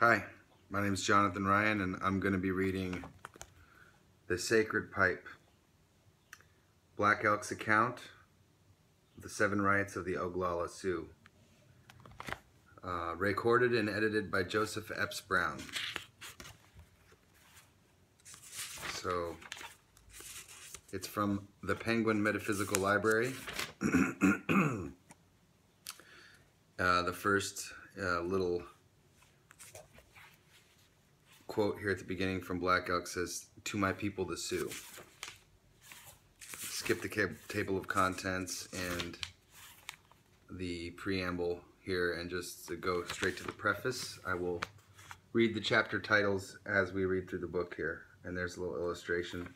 Hi, my name is Jonathan Ryan, and I'm going to be reading The Sacred Pipe, Black Elk's account of the 7 rites of the Oglala Sioux. Recorded and edited by Joseph Epps Brown. So, it's from the Penguin Metaphysical Library. The first little quote here at the beginning from Black Elk says, "To my people the Sioux." Skip the table of contents and the preamble here and just go straight to the preface. I will read the chapter titles as we read through the book here, and there's a little illustration.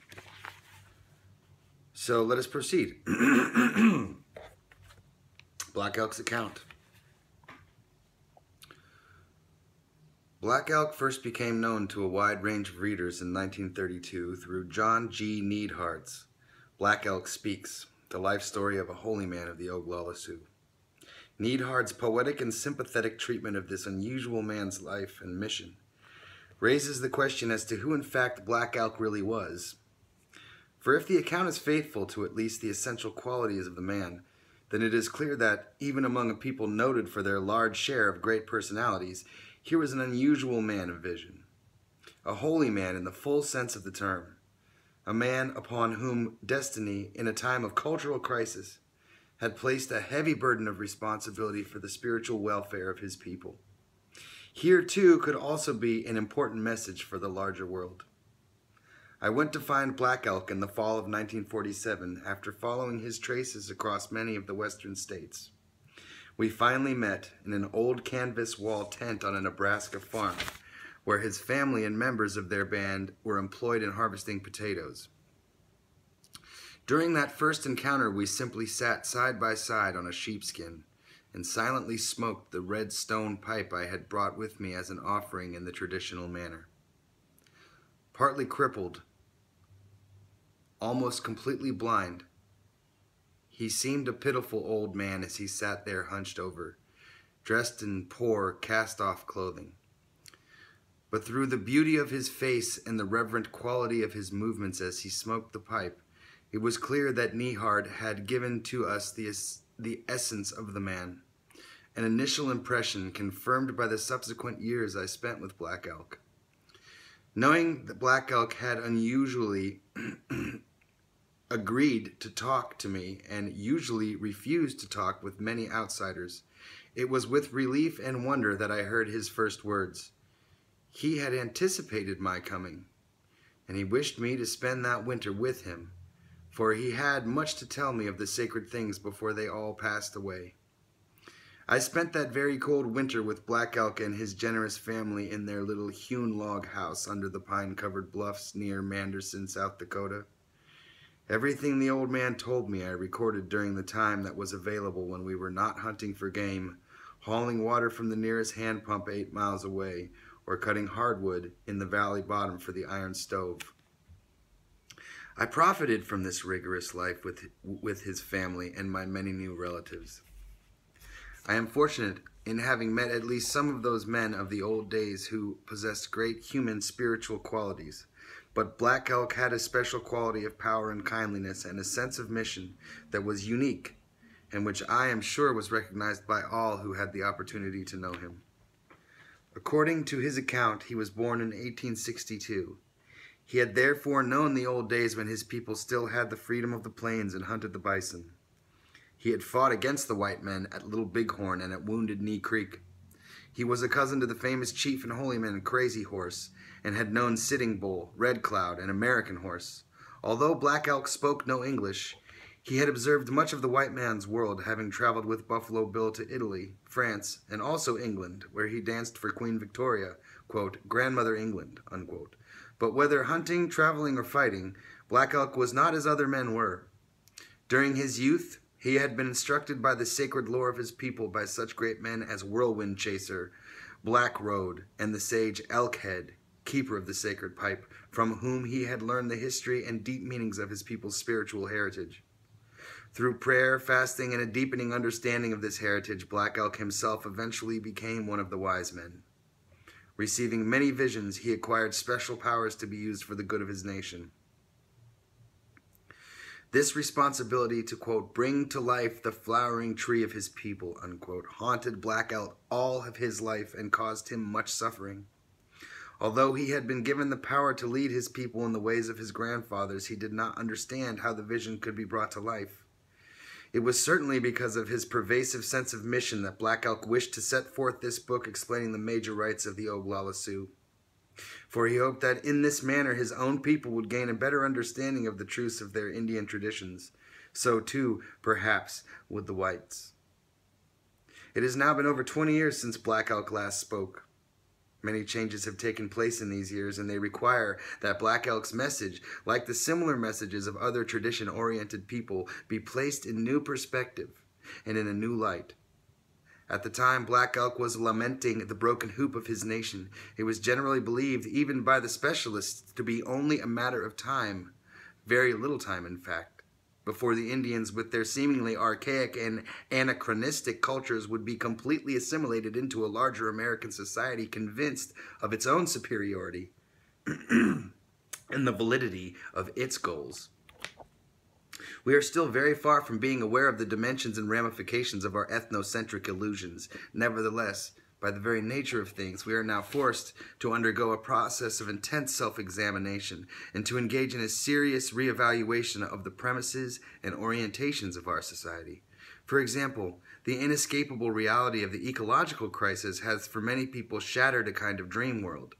So let us proceed. Black Elk's account. Black Elk first became known to a wide range of readers in 1932 through John G. Needhart's Black Elk Speaks, the life story of a holy man of the Oglala Sioux. Needhart's poetic and sympathetic treatment of this unusual man's life and mission raises the question as to who in fact Black Elk really was. For if the account is faithful to at least the essential qualities of the man, then it is clear that, even among a people noted for their large share of great personalities, here was an unusual man of vision. A holy man in the full sense of the term. A man upon whom destiny, in a time of cultural crisis, had placed a heavy burden of responsibility for the spiritual welfare of his people. Here, too, could also be an important message for the larger world. I went to find Black Elk in the fall of 1947 after following his traces across many of the western states. We finally met in an old canvas wall tent on a Nebraska farm where his family and members of their band were employed in harvesting potatoes. During that first encounter, we simply sat side by side on a sheepskin and silently smoked the red stone pipe I had brought with me as an offering in the traditional manner. Partly crippled, almost completely blind, he seemed a pitiful old man as he sat there hunched over, dressed in poor, cast-off clothing. But through the beauty of his face and the reverent quality of his movements as he smoked the pipe, it was clear that Neidhart had given to us the essence of the man, an initial impression confirmed by the subsequent years I spent with Black Elk. Knowing that Black Elk had unusually agreed to talk to me and usually refused to talk with many outsiders, it was with relief and wonder that I heard his first words. He had anticipated my coming, and he wished me to spend that winter with him, for he had much to tell me of the sacred things before they all passed away. I spent that very cold winter with Black Elk and his generous family in their little hewn log house under the pine-covered bluffs near Manderson, South Dakota. Everything the old man told me I recorded during the time that was available when we were not hunting for game, hauling water from the nearest hand pump 8 miles away, or cutting hardwood in the valley bottom for the iron stove. I profited from this rigorous life with his family and my many new relatives. I am fortunate in having met at least some of those men of the old days who possessed great human spiritual qualities. But Black Elk had a special quality of power and kindliness and a sense of mission that was unique and which I am sure was recognized by all who had the opportunity to know him. According to his account, he was born in 1862. He had therefore known the old days when his people still had the freedom of the plains and hunted the bison. He had fought against the white men at Little Bighorn and at Wounded Knee Creek. He was a cousin to the famous chief and holy man Crazy Horse, and had known Sitting Bull, Red Cloud, and American Horse. Although Black Elk spoke no English, he had observed much of the white man's world, having traveled with Buffalo Bill to Italy, France, and also England, where he danced for Queen Victoria, quote, "Grandmother England," unquote. But whether hunting, traveling, or fighting, Black Elk was not as other men were. During his youth, he had been instructed by the sacred lore of his people by such great men as Whirlwind Chaser, Black Road, and the sage Elkhead, keeper of the sacred pipe, from whom he had learned the history and deep meanings of his people's spiritual heritage. Through prayer, fasting, and a deepening understanding of this heritage, Black Elk himself eventually became one of the wise men. Receiving many visions, he acquired special powers to be used for the good of his nation. This responsibility to, quote, bring to life the flowering tree of his people, unquote, haunted Black Elk all of his life and caused him much suffering. Although he had been given the power to lead his people in the ways of his grandfathers, he did not understand how the vision could be brought to life. It was certainly because of his pervasive sense of mission that Black Elk wished to set forth this book explaining the major rites of the Oglala Sioux. For he hoped that in this manner his own people would gain a better understanding of the truths of their Indian traditions. So too, perhaps, would the whites. It has now been over 20 years since Black Elk last spoke. Many changes have taken place in these years, and they require that Black Elk's message, like the similar messages of other tradition-oriented people, be placed in new perspective and in a new light. At the time Black Elk was lamenting the broken hoop of his nation, it was generally believed, even by the specialists, to be only a matter of time, very little time in fact, before the Indians, with their seemingly archaic and anachronistic cultures, would be completely assimilated into a larger American society convinced of its own superiority and the validity of its goals. We are still very far from being aware of the dimensions and ramifications of our ethnocentric illusions. Nevertheless, by the very nature of things, we are now forced to undergo a process of intense self-examination and to engage in a serious reevaluation of the premises and orientations of our society. For example, the inescapable reality of the ecological crisis has for many people shattered a kind of dream world.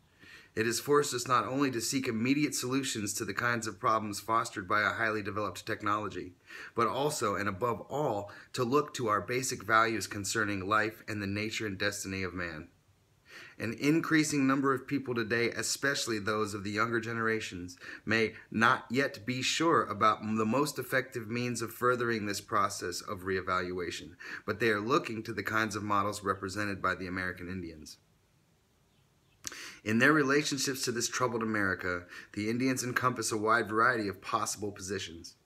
It has forced us not only to seek immediate solutions to the kinds of problems fostered by a highly developed technology, but also, and above all, to look to our basic values concerning life and the nature and destiny of man. An increasing number of people today, especially those of the younger generations, may not yet be sure about the most effective means of furthering this process of reevaluation, but they are looking to the kinds of models represented by the American Indians. In their relationships to this troubled America, the Indians encompass a wide variety of possible positions.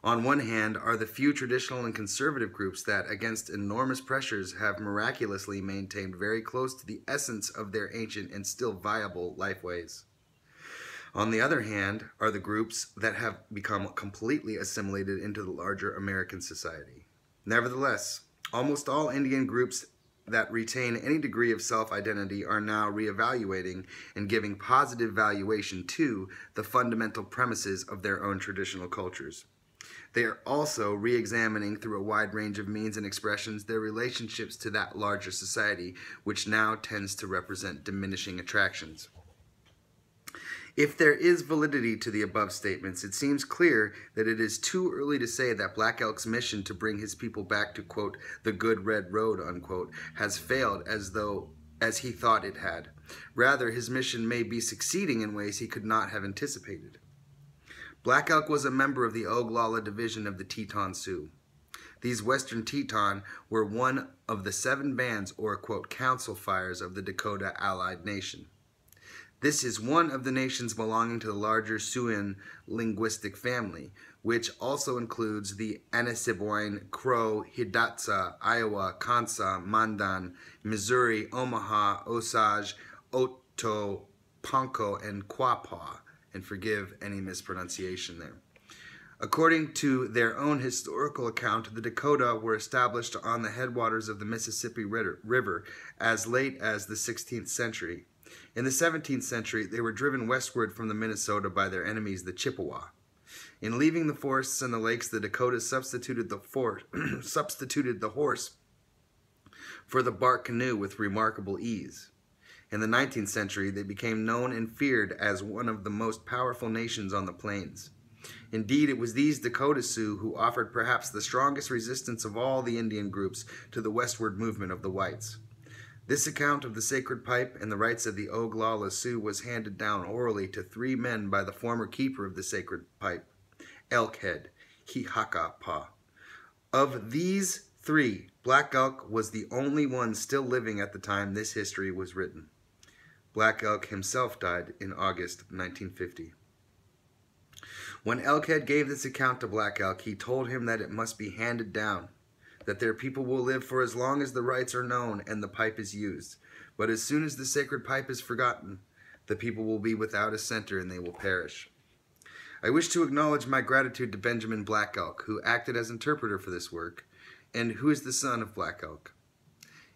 On one hand are the few traditional and conservative groups that, against enormous pressures, have miraculously maintained very close to the essence of their ancient and still viable lifeways. On the other hand are the groups that have become completely assimilated into the larger American society. Nevertheless, almost all Indian groups that retain any degree of self-identity are now reevaluating and giving positive valuation to the fundamental premises of their own traditional cultures. They are also re-examining through a wide range of means and expressions their relationships to that larger society, which now tends to represent diminishing attractions. If there is validity to the above statements, it seems clear that it is too early to say that Black Elk's mission to bring his people back to, quote, the good red road, unquote, has failed as he thought it had. Rather, his mission may be succeeding in ways he could not have anticipated. Black Elk was a member of the Oglala division of the Teton Sioux. These Western Teton were one of the 7 bands, or, quote, council fires of the Dakota Allied Nation. This is one of the nations belonging to the larger Siouan linguistic family, which also includes the Anassibwine, Crow, Hidatsa, Iowa, Kansa, Mandan, Missouri, Omaha, Osage, Oto, Ponko, and Quapaw, and forgive any mispronunciation there. According to their own historical account, the Dakota were established on the headwaters of the Mississippi River as late as the 16th century. In the 17th century, they were driven westward from the Minnesota by their enemies, the Chippewa. In leaving the forests and the lakes, the Dakotas substituted the horse for the bark canoe with remarkable ease. In the 19th century, they became known and feared as one of the most powerful nations on the plains. Indeed, it was these Dakota Sioux who offered perhaps the strongest resistance of all the Indian groups to the westward movement of the whites. This account of the sacred pipe and the rites of the Oglala Sioux was handed down orally to 3 men by the former keeper of the sacred pipe, Elkhead, Hihaka-pa. Of these 3, Black Elk was the only one still living at the time this history was written. Black Elk himself died in August 1950. When Elkhead gave this account to Black Elk, he told him that it must be handed down, that their people will live for as long as the rites are known and the pipe is used, But as soon as the sacred pipe is forgotten, the people will be without a center and they will perish. I wish to acknowledge my gratitude to Benjamin Black Elk, who acted as interpreter for this work, and who is the son of Black Elk.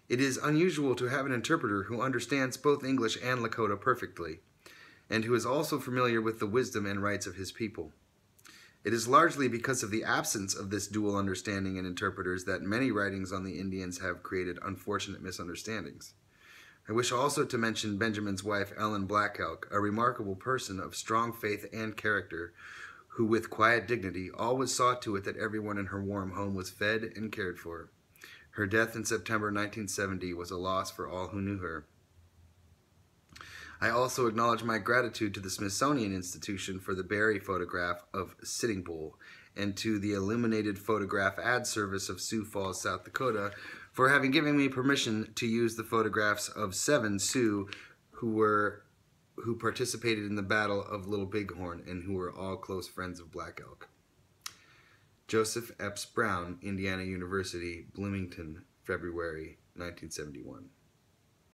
It is unusual to have an interpreter who understands both English and Lakota perfectly, and who is also familiar with the wisdom and rights of his people. It is largely because of the absence of this dual understanding in interpreters that many writings on the Indians have created unfortunate misunderstandings. I wish also to mention Benjamin's wife, Ellen Black Elk, a remarkable person of strong faith and character, who with quiet dignity always saw to it that everyone in her warm home was fed and cared for. Her death in September 1970 was a loss for all who knew her. I also acknowledge my gratitude to the Smithsonian Institution for the Barry photograph of Sitting Bull, and to the Illuminated Photograph Ad Service of Sioux Falls, South Dakota, for having given me permission to use the photographs of 7 Sioux who participated in the Battle of Little Bighorn and who were all close friends of Black Elk. Joseph Epps Brown, Indiana University, Bloomington, February 1971.